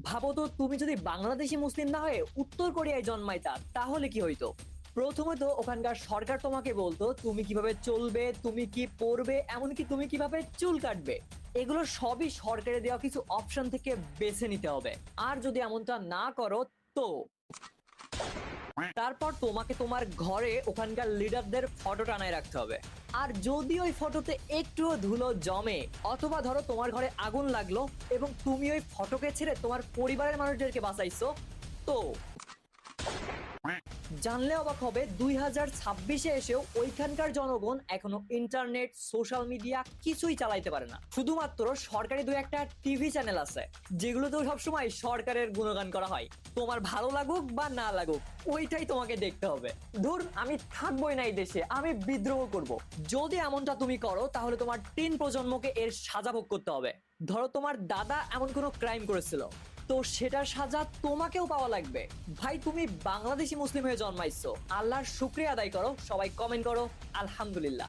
ভাবো তো, তুমি যদি বাংলাদেশি মুসলিম না হয়ে উত্তর কোরিয়ায় জন্মাইতা তাহলে কি হইতো? প্রথমত ওখানকার সরকার তোমাকে বলতো তুমি কিভাবে চলবে, তুমি কি পড়বে, এমনকি তুমি কিভাবে চুল কাটবে। এগুলো সবই সরকারে দেওয়া কিছু অপশন থেকে বেছে নিতে হবে। আর যদি এমনটা না করো, তো তারপর তোমাকে তোমার ঘরে ওখানকার লিডারদের ফটো টানায় রাখতে হবে। আর যদি ওই ফটোতে একটুও ধুলো জমে, অথবা ধরো তোমার ঘরে আগুন লাগলো এবং তুমি ওই ফটোকে ছেড়ে তোমার পরিবারের মানুষদেরকে বাঁচাইছো, তো জানলে অবাক হবে 2026-এ এসেও ওইখানকার জনগণ এখনো ইন্টারনেট, সোশ্যাল মিডিয়া কিছুই চালাইতে পারে না। শুধুমাত্র সরকারি দুই একটা টিভি চ্যানেল আছে যেগুলোতেও সবসময় সরকারের গুণগান করা হয়। তোমার ভালো লাগুক বা না লাগুক, ওইটাই তোমাকে দেখতে হবে। ধুর, আমি থাকবোই না এই দেশে, আমি বিদ্রোহ করব। যদি এমনটা তুমি করো তাহলে তোমার 3 প্রজন্মকে এর সাজা ভোগ করতে হবে। ধরো তোমার দাদা এমন কোনো ক্রাইম করেছিল, তো সেটার সাজা তোমাকেও পাওয়া লাগবে। ভাই, তুমি বাংলাদেশি মুসলিম হয়ে জন্মাইছো, আল্লাহর শুকরিয়া আদায় করো। সবাই কমেন্ট করো আলহামদুলিল্লাহ।